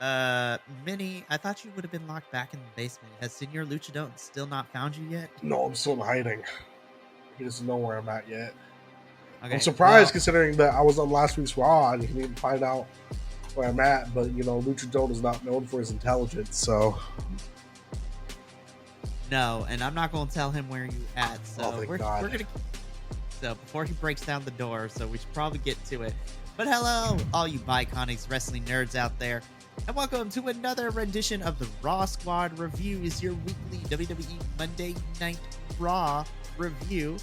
Minnie, I thought you would have been locked back in the basement. Has Senor Luchadon still not found you yet? No, I'm still in hiding. He doesn't know where I'm at yet. I'm Okay, surprised well, considering that I was on last week's Raw and he didn't find out where I'm at. But Luchadon is not known for his intelligence, so no, and I'm not going to tell him where you at. So thank we're God. gonna. So before he breaks down the door, so we should probably get to it. But hello, all you Biconics wrestling nerds out there, and welcome to another rendition of the Raw Squad Reviews, your weekly WWE Monday Night Raw review.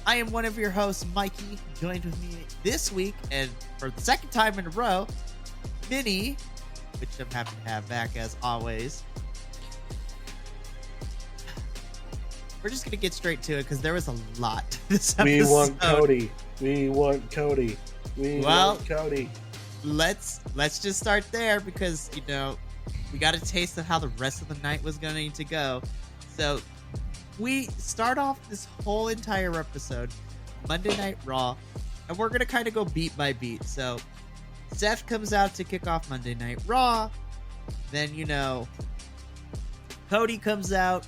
I am one of your hosts, Mikey. Joined with me this week, and for the second time in a row, Minnie, which I'm happy to have back as always. We're just gonna get straight to it because there was a lot this episode. We want Cody. We want Cody. We want Cody. Let's just start there because we got a taste of how the rest of the night was going to go. So we start off this whole entire episode, Monday Night Raw, and we're gonna kind of go beat by beat. So Seth comes out to kick off Monday Night Raw. Then Cody comes out.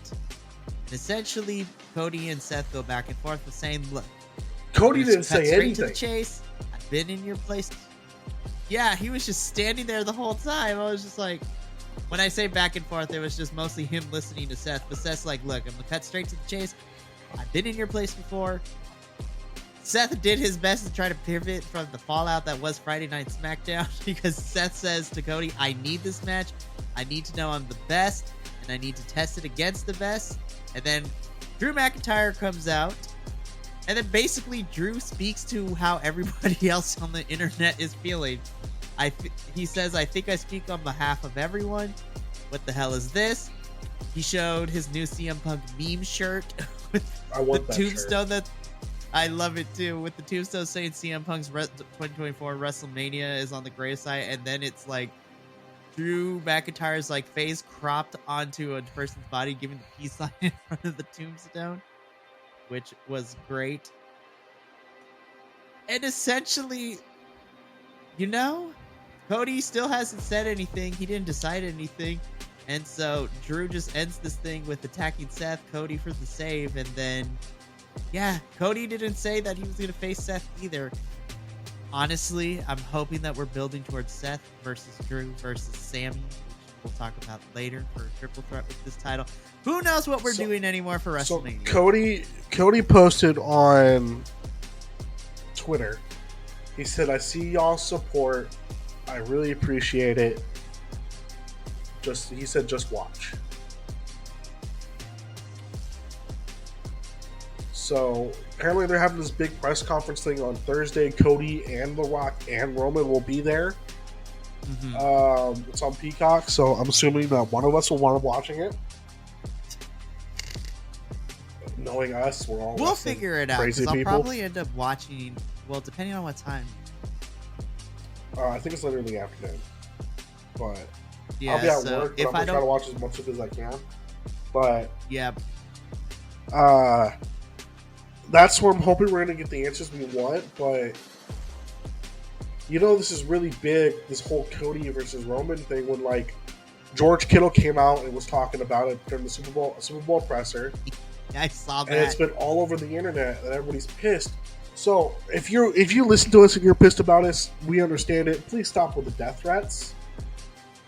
And essentially, Cody and Seth go back and forth with saying, look, Cody didn't say straight anything. To the chase. I've been in your place. Yeah, he was just standing there the whole time. I was just like, when I say back and forth, it was just mostly him listening to Seth. But Seth's like, look, I'm going to cut straight to the chase. I've been in your place before. Seth did his best to try to pivot from the fallout that was Friday Night SmackDown because Seth says to Cody, I need this match. I need to know I'm the best, and I need to test it against the best. And then Drew McIntyre comes out, and then basically Drew speaks to how everybody else on the internet is feeling. He says, I think I speak on behalf of everyone. What the hell is this? He showed his new CM Punk meme shirt with the tombstone that I love it too, with the tombstone saying CM Punk's 2024 WrestleMania is on the gravesite, and then it's like Drew McIntyre's face cropped onto a person's body, giving the peace sign in front of the tombstone, which was great. And essentially, Cody still hasn't said anything. He didn't decide anything. And so Drew just ends this thing with attacking Seth, Cody for the save. And then, Cody didn't say that he was going to face Seth either. Honestly, I'm hoping that we're building towards Seth versus Drew versus Sammy, which we'll talk about later for a triple threat with this title. Who knows what we're doing anymore for WrestleMania? So Cody posted on Twitter. He said, I see y'all's support. I really appreciate it. He said, just watch. So apparently they're having this big press conference thing on Thursday. Cody and The Rock and Roman will be there. Mm-hmm. It's on Peacock, so I'm assuming that one of us will wind up watching it. Knowing us, we'll figure it out. Because I'll probably end up watching. Well, depending on what time. I think it's later in the afternoon. But yeah, I'll be at work. But I'm gonna try to watch as much of it as I can. But yeah. That's where I'm hoping we're going to get the answers we want, but this is really big, this whole Cody versus Roman thing, when George Kittle came out and was talking about it during the Super Bowl presser. I saw that. And it's been all over the internet and everybody's pissed. So if you listen to us and you're pissed about us, we understand it. Please stop with the death threats.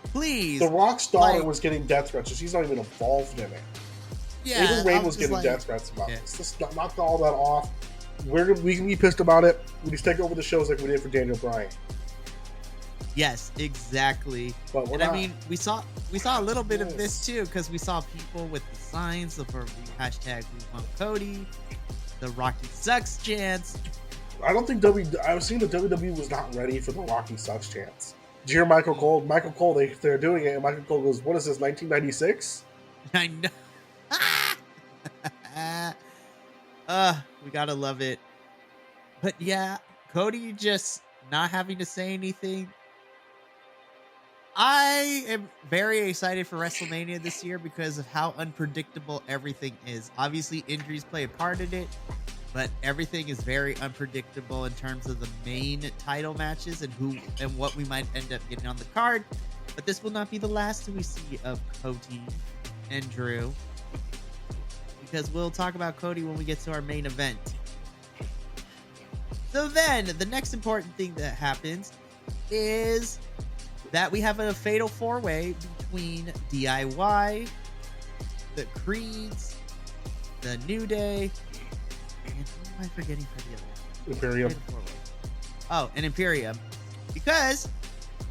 Please. The Rock's daughter was getting death threats, so she's not even involved in it. Yeah, even Rain was getting death threats about this. Let's knock all that off. We can be pissed about it. We just take over the shows like we did for Daniel Bryan. Yes, exactly. But I mean, we saw a little bit of this too, because we saw people with the signs of hashtag we want Cody, the Rocky Sucks chants. I don't think I was seeing the WWE was not ready for the Rocky Sucks chants. Did you hear Michael Cole? Michael Cole, they're doing it, and Michael Cole goes, "What is this? 1996?" I know. We gotta love it. But yeah, Cody just not having to say anything. I am very excited for WrestleMania this year because of how unpredictable everything is. Obviously, injuries play a part in it, but everything is very unpredictable in terms of the main title matches and who and what we might end up getting on the card. But this will not be the last we see of Cody and Drew, because we'll talk about Cody when we get to our main event. So then, the next important thing that happens is that we have a fatal 4-way between DIY, the Creeds, the New Day, and who am I forgetting for the other one? Imperium. Oh, and Imperium. Because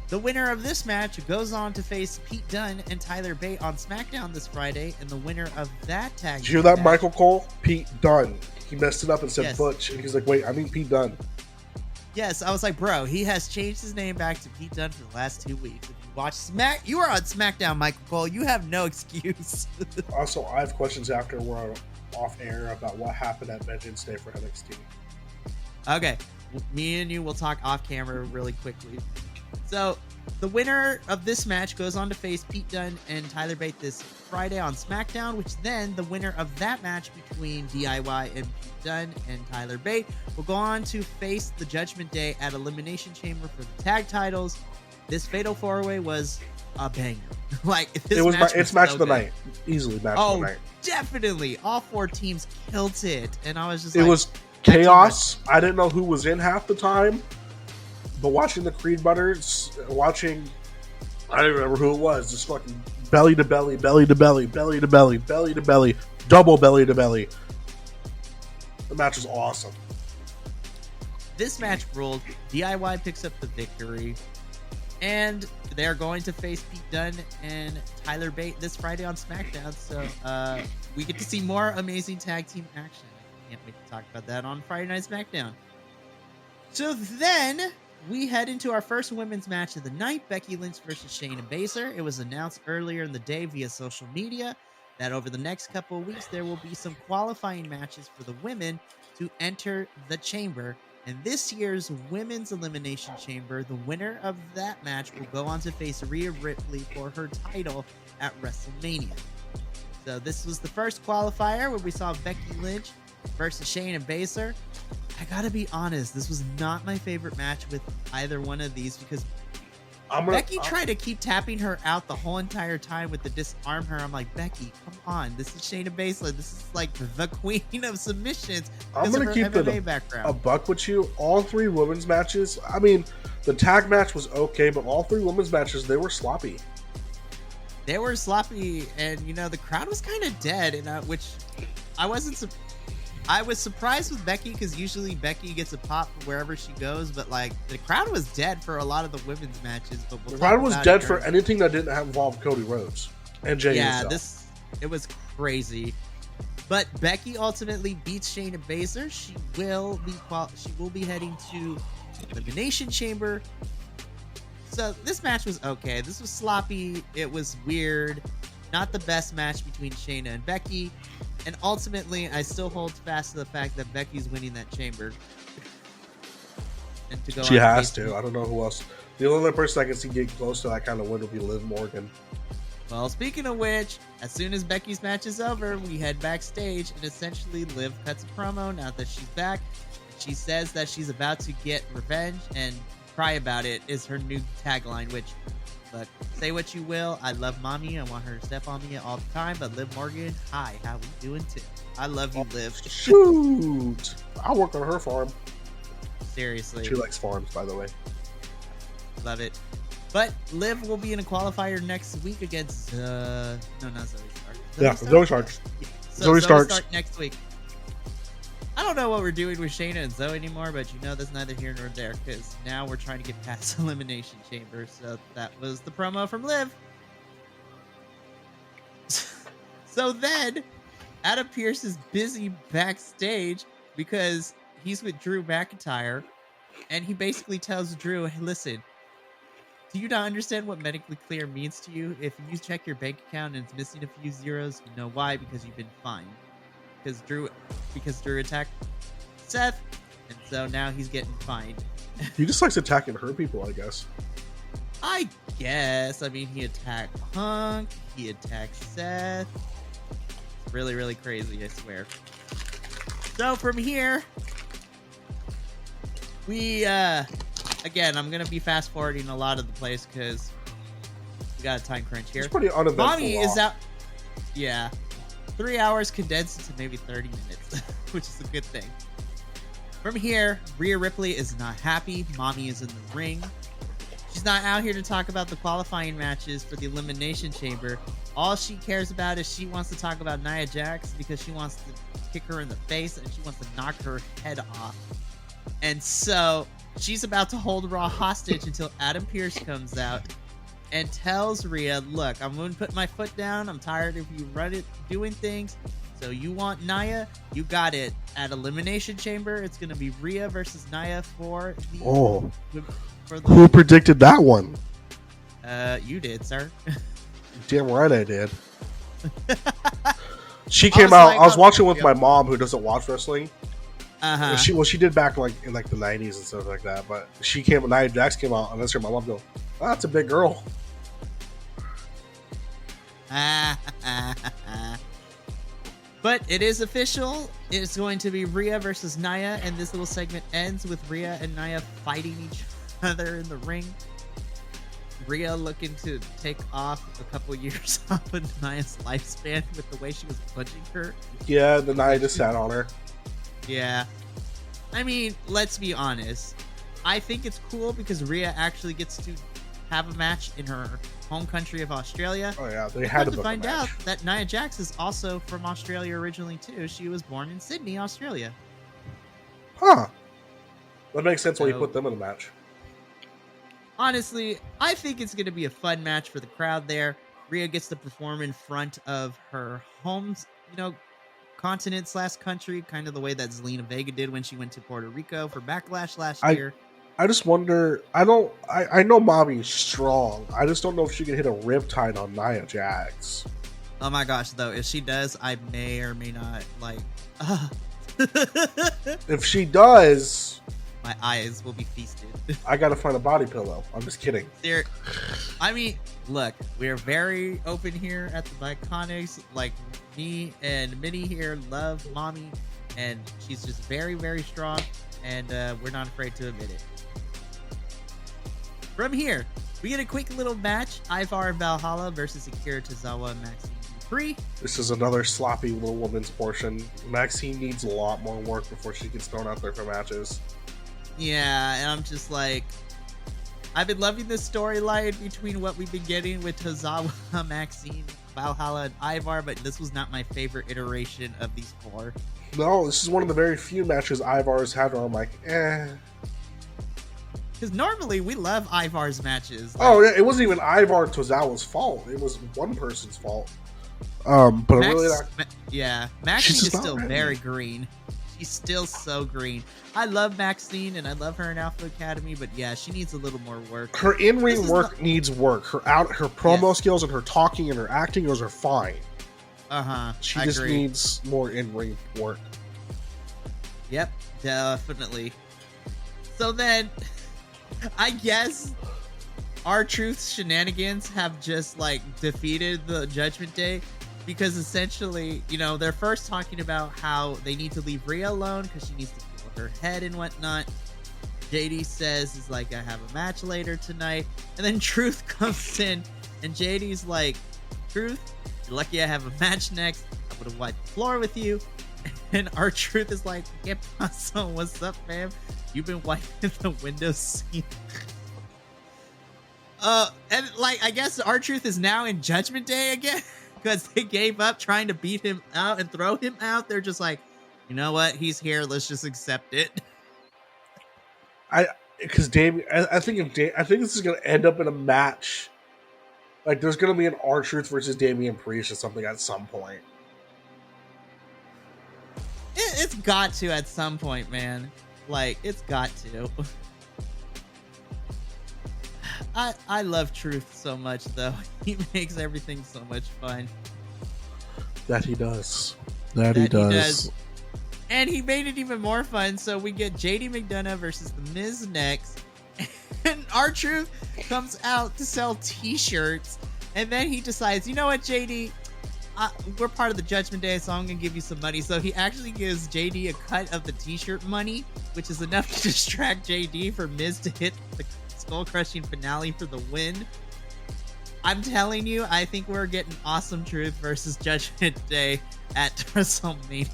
the winner of this match goes on to face Pete Dunne and Tyler Bate on SmackDown this Friday, and the winner of that tag. Did you hear that, Michael Cole? Pete Dunne. He messed it up and said Yes. Butch, and he's like, wait, I mean Pete Dunne. Yes, I was like, bro, he has changed his name back to Pete Dunne for the last 2 weeks. If you watch you are on SmackDown, Michael Cole. You have no excuse. Also, I have questions after we're off air about what happened at Vengeance Day for NXT. Okay, me and you will talk off camera really quickly. So, the winner of this match goes on to face Pete Dunne and Tyler Bate this Friday on SmackDown, which then the winner of that match between DIY and Pete Dunne and Tyler Bate will go on to face the Judgment Day at Elimination Chamber for the tag titles. This fatal 4-way was a banger. Like, this It's match of the night. Easily match of the night. Definitely. All 4 teams killed it. And I was just it was chaos. I didn't know who was in half the time. But watching the Creed brothers, I don't remember who it was, just fucking belly to belly, belly to belly, belly to belly, belly to belly, double belly to belly. The match was awesome. This match ruled. DIY picks up the victory. And they're going to face Pete Dunne and Tyler Bate this Friday on SmackDown. So we get to see more amazing tag team action. I can't wait to talk about that on Friday Night SmackDown. So then we head into our first women's match of the night, Becky Lynch versus Shayna Baszler. It was announced earlier in the day via social media that over the next couple of weeks, there will be some qualifying matches for the women to enter the chamber. And this year's Women's Elimination Chamber, the winner of that match will go on to face Rhea Ripley for her title at WrestleMania. So this was the first qualifier where we saw Becky Lynch versus Shayna Baszler. I gotta be honest, this was not my favorite match with either one of these because Becky tried to keep tapping her out the whole entire time with the disarm her. I'm like, Becky, come on. This is Shayna Baszler. This is like the queen of submissions. I'm going to keep a buck with you. All 3 women's matches, I mean, the tag match was okay, but all 3 women's matches, they were sloppy. They were sloppy, and, you know, the crowd was kind of dead, and which I wasn't I was surprised with Becky because usually Becky gets a pop wherever she goes, but like the crowd was dead for a lot of the women's matches. But the crowd was dead for anything that didn't involve Cody Rhodes and Jay. Yeah, it was crazy. But Becky ultimately beats Shayna Baszler. She will be heading to Elimination Chamber. So this match was okay. This was sloppy. It was weird. Not the best match between Shayna and Becky. And ultimately, I still hold fast to the fact that Becky's winning that chamber. And to go she has to. I don't know who else. The only other person I can see get close to that kind of win will be Liv Morgan. Well, speaking of which, as soon as Becky's match is over, we head backstage, and essentially Liv cuts a promo now that she's back. She says that she's about to get revenge, and cry about it is her new tagline, which, look, say what you will, I love mommy, I want her to step on me all the time, but Liv Morgan, hi, how we doing too? I love you, Liv. Shoot! I'll work on her farm. Seriously. She likes farms, by the way. Love it. But Liv will be in a qualifier next week against not Zoe Stark. Zoe Stark. Zoe Stark next week. I don't know what we're doing with Shayna and Zoe anymore, but you know that's neither here nor there because now we're trying to get past Elimination Chamber. So that was the promo from Liv. So then Adam Pearce is busy backstage because he's with Drew McIntyre, and he basically tells Drew, hey, listen, do you not understand what medically clear means to you? If you check your bank account and it's missing a few zeros, you know why? Because you've been fined. Because Drew attacked Seth, and so now he's getting fined. He just likes attacking her people, I guess. I guess. I mean, he attacked Punk, he attacked Seth. It's really, really crazy, I swear. So from here, we again, I'm gonna be fast forwarding a lot of the place because We got a time crunch here. It's pretty uneventful. Mommy is out. Yeah. 3 hours condensed into maybe 30 minutes, which is a good thing. From here, Rhea Ripley is not happy. Mommy is in the ring. She's not out here to talk about the qualifying matches for the Elimination Chamber. All she cares about is she wants to talk about Nia Jax because she wants to kick her in the face and she wants to knock her head off. And so she's about to hold Raw hostage until Adam Pearce comes out and tells Rhea, look, I'm going to put my foot down. I'm tired of you doing things. So you want Nia? You got it. At Elimination Chamber, it's going to be Rhea versus Nia for the... Who predicted that one? You did, sir. Damn right I did. She came out. I was watching with my mom, who doesn't watch wrestling. She did back in the 90s and stuff like that. But she came. Nia Jax came out, and that's her. My mom go, "Oh, that's a big girl." But it is official. It's going to be Rhea versus Nia, and this little segment ends with Rhea and Nia fighting each other in the ring. Rhea looking to take off a couple years off of Nia's lifespan with the way she was punching her. Yeah, the Nia just sat on her. Yeah. I mean, let's be honest. I think it's cool because Rhea actually gets to have a match in her home country of Australia. Oh yeah, they had to find out that Nia Jax is also from Australia originally too. She was born in Sydney, Australia. Huh. That makes sense why you put them in a match. Honestly, I think it's going to be a fun match for the crowd there. Rhea gets to perform in front of her home's, continent / country, kind of the way that Zelina Vega did when she went to Puerto Rico for Backlash last year. I just wonder, I know Mommy's strong. I just don't know if she can hit a riptide on Nia Jax. Oh my gosh, though, if she does, I may or may not If she does, my eyes will be feasted. I gotta find a body pillow. I'm just kidding. I mean, look, we're very open here at the Iconics. Like, me and Minnie here love Mommy, and she's just very, very strong, and we're not afraid to admit it. From here, we get a quick little match. Ivar and Valhalla versus Akira Tozawa and Maxine Dupree. This is another sloppy little woman's portion. Maxine needs a lot more work before she gets thrown out there for matches. Yeah, and I'm just like, I've been loving this storyline between what we've been getting with Tozawa, Maxine, Valhalla, and Ivar, but this was not my favorite iteration of these four. No, this is one of the very few matches Ivar's had where I'm like, eh. Because normally we love Ivar's matches. Oh, yeah, it wasn't even Ivar and Tozawa's fault. It was one person's fault. But really not. Yeah, Maxine is still very green. She's still so green. I love Maxine and I love her in Alpha Academy, but yeah, she needs a little more work. Her in-ring work needs work. Her promo skills and her talking and her acting, those are fine. She just needs more in-ring work. Yep, definitely. So then, I guess R-Truth's shenanigans have just defeated the Judgment Day. Because essentially, they're first talking about how they need to leave Rhea alone because she needs to heal her head and whatnot. JD says, I have a match later tonight. And then Truth comes in and JD's like, Truth, you're lucky I have a match next. I would have wiped the floor with you. And R-Truth is like, "¿Qué pasó? What's up, fam? You've been wiping the window seat." And I guess R-Truth is now in Judgment Day again. Because they gave up trying to beat him out and throw him out. They're just like, you know what? He's here. Let's just accept it. Because Damien, I think this is going to end up in a match. There's going to be an R-Truth versus Damian Priest or something at some point. It's got to at some point, man. It's got to. I love Truth so much, though. He makes everything so much fun. That he does. That he does. And he made it even more fun. So we get JD McDonough versus The Miz next. And R-Truth comes out to sell t-shirts. And then he decides, you know what, JD? We're part of the Judgment Day, so I'm going to give you some money. So he actually gives JD a cut of the t-shirt money, which is enough to distract JD for Miz to hit the skull-crushing finale for the win. I'm telling you, I think we're getting Awesome Truth versus Judgment Day at WrestleMania.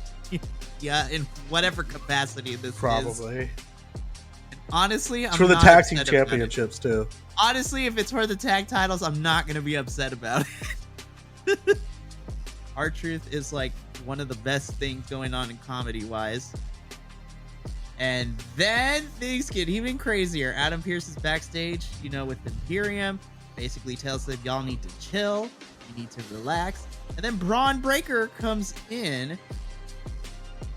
Yeah, in whatever capacity this is. Probably. Honestly, It's I'm for the not tag team upset about it. championships too. Honestly, if it's for the tag titles, I'm not gonna be upset about it. R-Truth is like one of the best things going on in comedy wise. And then things get even crazier. Adam Pearce is backstage, with Imperium. Basically tells them y'all need to chill. You need to relax. And then Braun Breaker comes in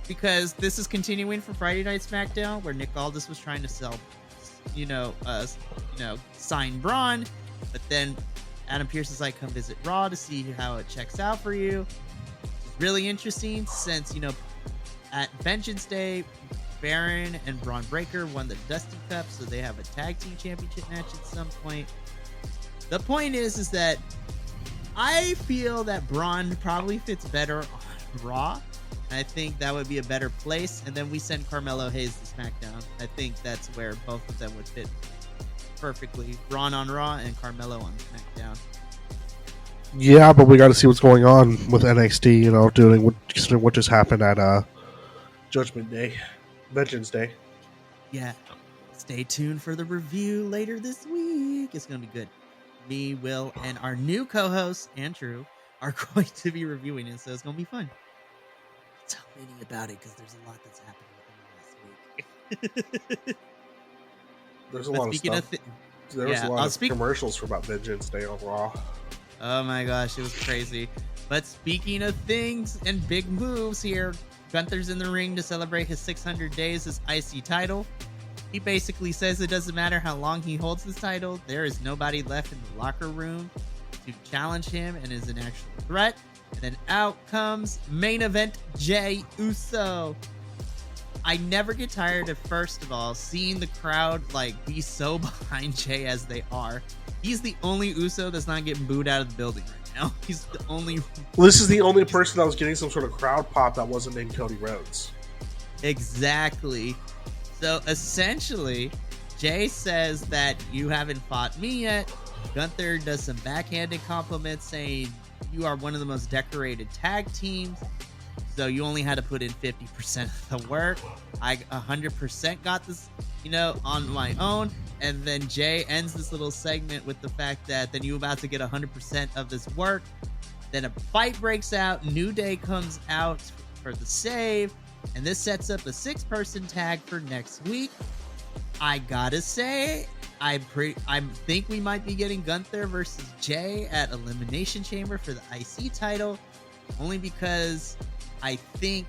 because this is continuing from Friday Night SmackDown, where Nick Aldis was trying to sell, sign Braun. But then Adam Pearce is like, come visit Raw to see how it checks out for you. It's really interesting since, at Vengeance Day, Baron and Braun Breaker won the Dusty Cup, so they have a tag team championship match at some point. The point is that I feel that Braun probably fits better on Raw. I think that would be a better place. And then we send Carmelo Hayes to SmackDown. I think that's where both of them would fit perfectly. Braun on Raw and Carmelo on SmackDown. Yeah, but we got to see what's going on with NXT, doing what just happened at Judgment Day. Vengeance Day. Yeah. Stay tuned for the review later this week. It's going to be good. Me, Will, and our new co-host, Andrew, are going to be reviewing it, so it's going to be fun. Tell me about it, because there's a lot that's happened within the last week. There's a lot of stuff. There was a lot of commercials for about Vengeance Day on Raw. Oh my gosh, it was crazy. But speaking of things and big moves here, Gunther's in the ring to celebrate his 600 days as IC title. He basically says it doesn't matter how long he holds this title, there is nobody left in the locker room to challenge him and is an actual threat. And then out comes main event Jey Uso. I never get tired of, first of all, seeing the crowd be so behind Jey as they are. He's the only Uso that's not getting booed out of the building right now. He's the only... Well, this is the only person that was getting some sort of crowd pop that wasn't named Cody Rhodes. Exactly. So essentially, Jey says that you haven't fought me yet. Gunther does some backhanded compliments saying you are one of the most decorated tag teams. So you only had to put in 50% of the work. I 100% got this, on my own. And then Jey ends this little segment with the fact that then you're about to get 100% of this work. Then a fight breaks out. New Day comes out for the save. And this sets up a 6-person tag for next week. I gotta say, I think we might be getting Gunther versus Jey at Elimination Chamber for the IC title. Only because I think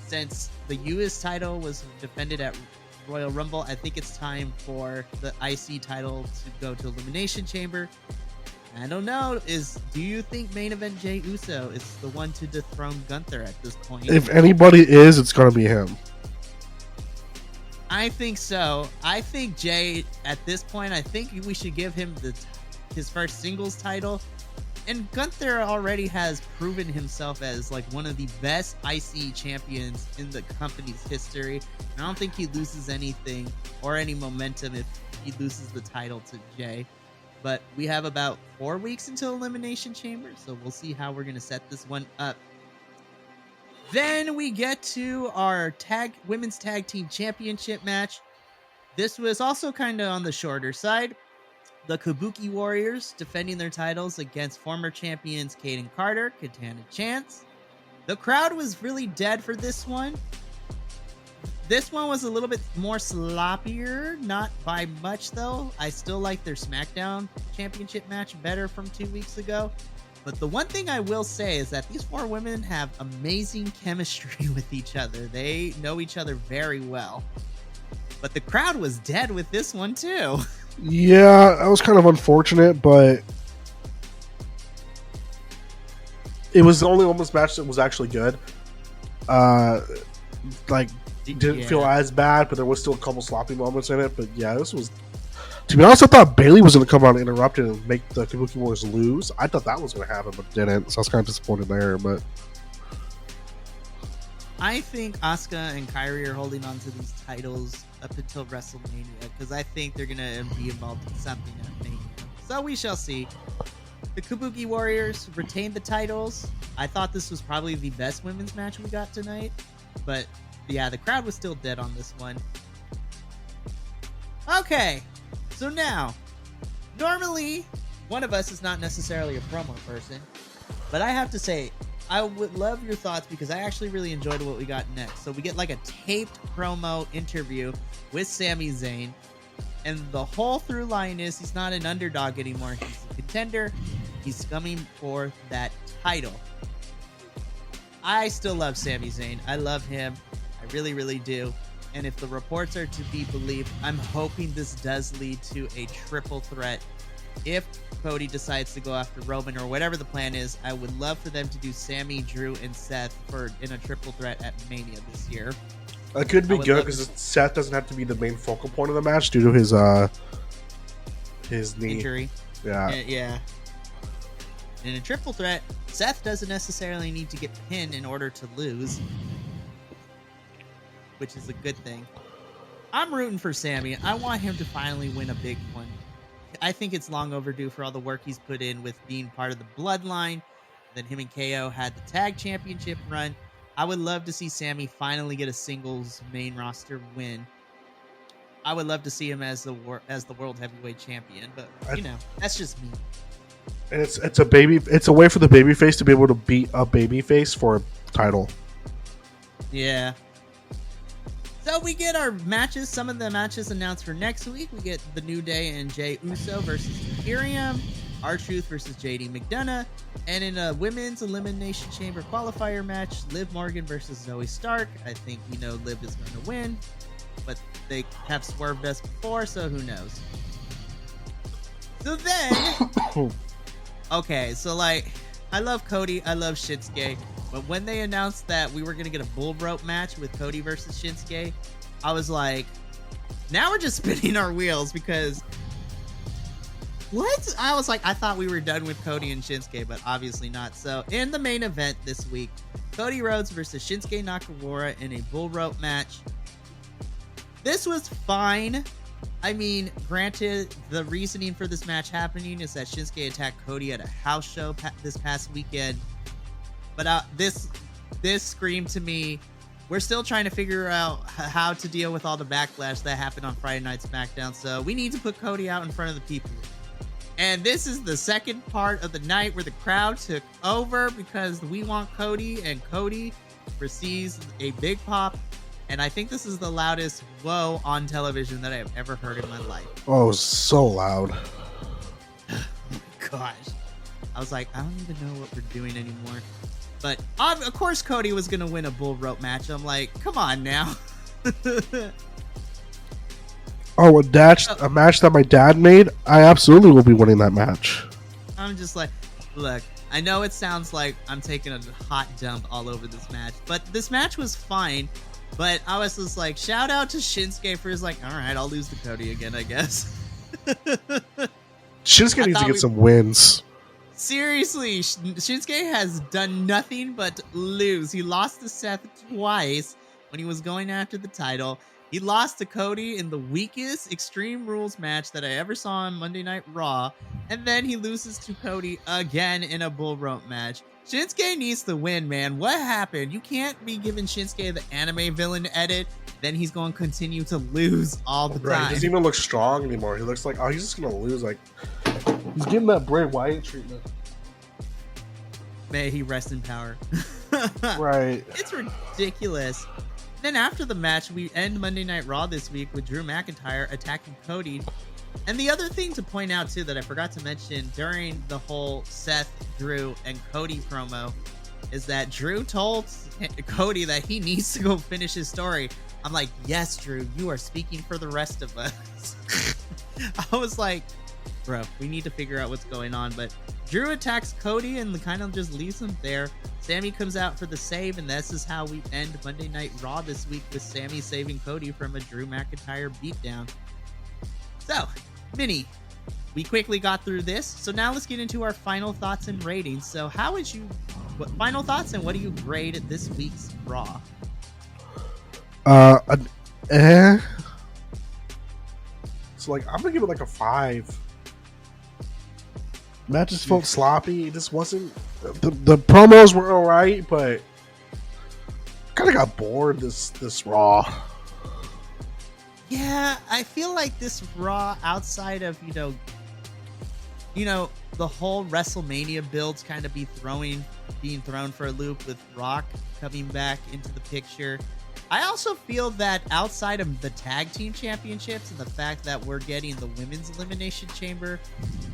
since the US title was defended at Royal Rumble, I think it's time for the IC title to go to Elimination Chamber. I don't know. Do you think main event Jey Uso is the one to dethrone Gunther at this point? If anybody is, it's going to be him. I think so. I think Jey, at this point, I think we should give him his first singles title. And Gunther already has proven himself as one of the best IC champions in the company's history. And I don't think he loses anything or any momentum if he loses the title to Jey. But we have about 4 weeks until Elimination Chamber, so we'll see how we're going to set this one up. Then we get to our women's tag team championship match. This was also kind of on the shorter side. The Kabuki Warriors defending their titles against former champions Kaden Carter, Katana Chance. The crowd was really dead for this one. This one was a little bit more sloppier, not by much though. I still like their SmackDown championship match better from 2 weeks ago. But the one thing I will say is that these 4 women have amazing chemistry with each other. They know each other very well. But the crowd was dead with this one too. Yeah, that was kind of unfortunate, but it was the only women's match that was actually good. Didn't feel as bad, but there was still a couple sloppy moments in it. But yeah, this was... To be honest, I thought Bayley was going to come out and interrupt it and make the Kabuki Warriors lose. I thought that was going to happen, but it didn't. So I was kind of disappointed there. But I think Asuka and Kairi are holding on to these titles up until WrestleMania because I think they're going to be involved in something at Mania. So we shall see. The Kabuki Warriors retained the titles. I thought this was probably the best women's match we got tonight. But yeah, the crowd was still dead on this one. Okay, so now, normally one of us is not necessarily a promo person, but I have to say, I would love your thoughts because I actually really enjoyed what we got next. So we get like a taped promo interview with Sami Zayn, and the whole through line is he's not an underdog anymore. He's a contender. He's coming for that title. I still love Sami Zayn. I love him. I really, really do. And if the reports are to be believed, I'm hoping this does lead to a triple threat. If Cody decides to go after Roman or whatever the plan is, I would love for them to do Sami, Drew, and Seth in a triple threat at Mania this year. It could be good because Seth doesn't have to be the main focal point of the match due to his knee injury. Yeah. In a triple threat, Seth doesn't necessarily need to get pinned in order to lose, which is a good thing. I'm rooting for Sami. I want him to finally win a big one. I think it's long overdue for all the work he's put in with being part of the Bloodline. Then him and KO had the tag championship run. I would love to see Sami finally get a singles main roster win. I would love to see him as the world heavyweight champion, but that's just me. And it's a way for the babyface to be able to beat a babyface for a title. Yeah. So we get our matches. Some of the matches announced for next week. We get The New Day and Jey Uso versus Imperium, R-Truth versus JD McDonough, and in a women's elimination chamber qualifier match, Liv Morgan versus Zoe Stark. I think Liv is going to win, but they have swerved us before, so who knows? So then, okay, so I love Cody, I love Shinsuke. But when they announced that we were going to get a bull rope match with Cody versus Shinsuke, I was like, now we're just spinning our wheels because what? I was like, I thought we were done with Cody and Shinsuke, but obviously not. So in the main event this week, Cody Rhodes versus Shinsuke Nakamura in a bull rope match. This was fine. I mean, granted, the reasoning for this match happening is that Shinsuke attacked Cody at a house show this past weekend. But this screamed to me, we're still trying to figure out how to deal with all the backlash that happened on Friday Night SmackDown. So we need to put Cody out in front of the people. And this is the second part of the night where the crowd took over because we want Cody, and Cody receives a big pop. And I think this is the loudest whoa on television that I have ever heard in my life. Oh, so loud. Oh my gosh. I was like, I don't even know what we're doing anymore. But of course Cody was going to win a bull rope match. I'm like, come on now. Oh, a match that my dad made? I absolutely will be winning that match. I'm just like, look, I know it sounds like I'm taking a hot dump all over this match, but this match was fine. But I was just like, shout out to Shinsuke for his like, all right, I'll lose to Cody again, I guess. Shinsuke needs to get some wins. Seriously, Shinsuke has done nothing but lose. He lost to Seth twice when he was going after the title. He lost to Cody in the weakest Extreme Rules match that I ever saw on Monday Night Raw. And then he loses to Cody again in a bull rope match. Shinsuke needs to win, man. What happened? You can't be giving Shinsuke the anime villain edit. Then he's going to continue to lose all the time. He doesn't even look strong anymore. He looks like, oh, he's just going to lose. Like, he's getting that Bray Wyatt treatment. May he rest in power. Right. It's ridiculous. Then after the match, we end Monday Night Raw this week with Drew McIntyre attacking Cody. And the other thing to point out, too, that I forgot to mention during the whole Seth, Drew, and Cody promo is that Drew told Cody that he needs to go finish his story. I'm like, yes, Drew, you are speaking for the rest of us. I was like, bro, we need to figure out what's going on. But Drew attacks Cody and kind of just leaves him there. Sami comes out for the save, and this is how we end Monday Night Raw this week with Sami saving Cody from a Drew McIntyre beatdown. So, Minnie, we quickly got through this. So now let's get into our final thoughts and ratings. So final thoughts and what do you grade this week's Raw? So like, I'm gonna give it like a 5. Matches felt sloppy. It just wasn't. The promos were alright, but kind of got bored this Raw. Yeah, I feel like this Raw, outside of the whole WrestleMania builds kind of being thrown for a loop with Rock coming back into the picture. I also feel that outside of the tag team championships and the fact that we're getting the women's elimination chamber,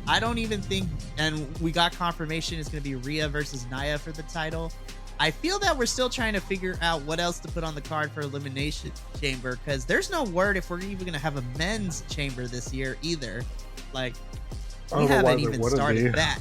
I don't even think, and we got confirmation it's going to be Rhea versus Nia for the title. I feel that we're still trying to figure out what else to put on the card for elimination chamber, because there's no word if we're even going to have a men's chamber this year either. Like, we haven't even started that.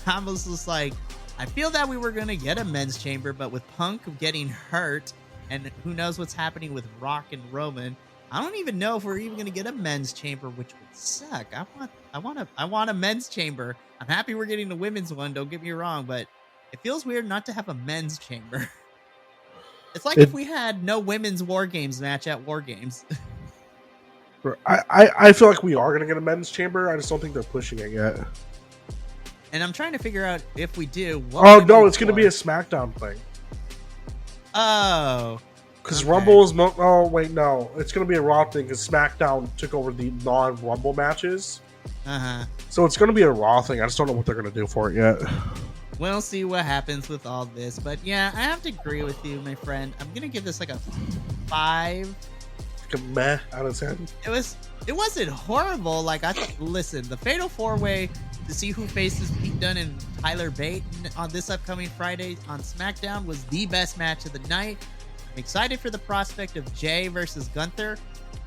I was just like, I feel that we were going to get a men's chamber, but with Punk getting hurt, and who knows what's happening with Rock and Roman, I don't even know if we're even going to get a men's chamber, which would suck. I want a men's chamber. I'm happy we're getting the women's one, don't get me wrong, but it feels weird not to have a men's chamber. It's like if we had no women's War Games match at War Games. I feel like we are going to get a men's chamber. I just don't think they're pushing it yet. And I'm trying to figure out if we do. Oh, no, it's going to be a SmackDown thing. Oh. Because Rumble is... Oh, wait, no. It's going to be a Raw thing because SmackDown took over the non-Rumble matches. Uh-huh. So it's going to be a Raw thing. I just don't know what they're going to do for it yet. We'll see what happens with all this. But yeah, I have to agree with you, my friend. I'm going to give this like a 5. Like a meh out of 10. It wasn't horrible. Like, listen, the Fatal 4-Way to see who faces Pete Dunne and Tyler Bate on this upcoming Friday on SmackDown was the best match of the night. I'm excited for the prospect of Jay versus Gunther,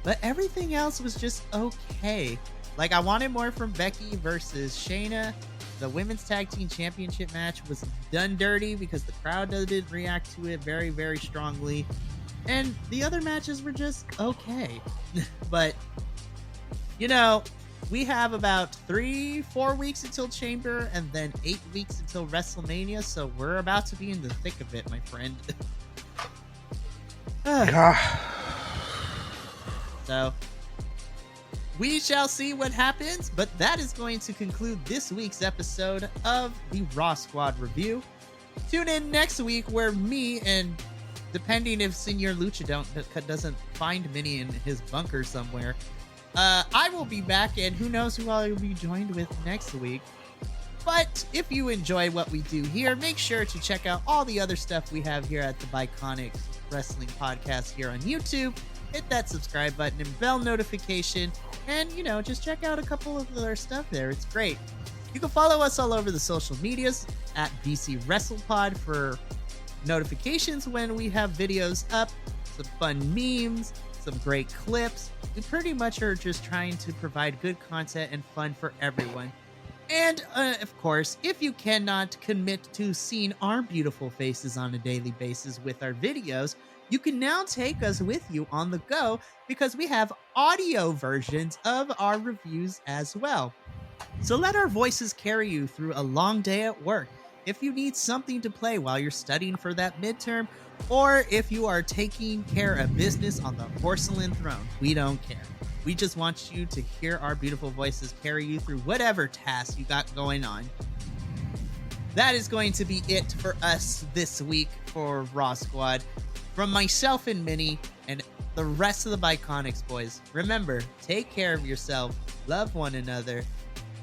but everything else was just okay. Like, I wanted more from Becky versus Shayna. The Women's Tag Team Championship match was done dirty because the crowd didn't react to it very, very strongly. And the other matches were just okay. But, we have about 3-4 weeks until Chamber and then 8 weeks until WrestleMania. So we're about to be in the thick of it, my friend. So we shall see what happens. But that is going to conclude this week's episode of the Raw Squad Review. Tune in next week where me and, depending if Senor Lucha doesn't find Minnie in his bunker somewhere, I will be back, and who knows who I will be joined with next week. But if you enjoy what we do here, make sure to check out all the other stuff we have here at the Biconic Wrestling Podcast here on YouTube. Hit that subscribe button and bell notification, and, just check out a couple of our stuff there. It's great. You can follow us all over the social medias at BC WrestlePod for notifications when we have videos up, some fun memes, some great clips. We pretty much are just trying to provide good content and fun for everyone. And, of course, if you cannot commit to seeing our beautiful faces on a daily basis with our videos, you can now take us with you on the go because we have audio versions of our reviews as well. So let our voices carry you through a long day at work. If you need something to play while you're studying for that midterm, or if you are taking care of business on the porcelain throne, we don't care. We just want you to hear our beautiful voices carry you through whatever task you got going on. That is going to be it for us this week for Raw Squad. From myself and Minnie and the rest of the Biconics boys, remember, take care of yourself, love one another,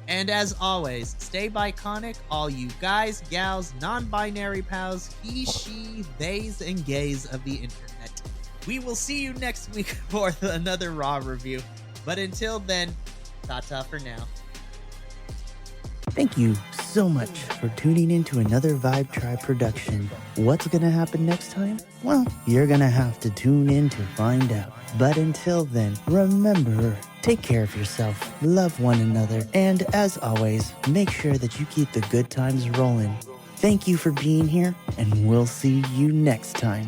and as always, stay Biconic, all you guys, gals, non-binary pals, he, she, theys, and gays of the internet. We will see you next week for another Raw review. But until then, ta-ta for now. Thank you so much for tuning in to another Vibe Tribe production. What's gonna happen next time? Well, you're gonna have to tune in to find out. But until then, remember, take care of yourself, love one another, and as always, make sure that you keep the good times rolling. Thank you for being here, and we'll see you next time.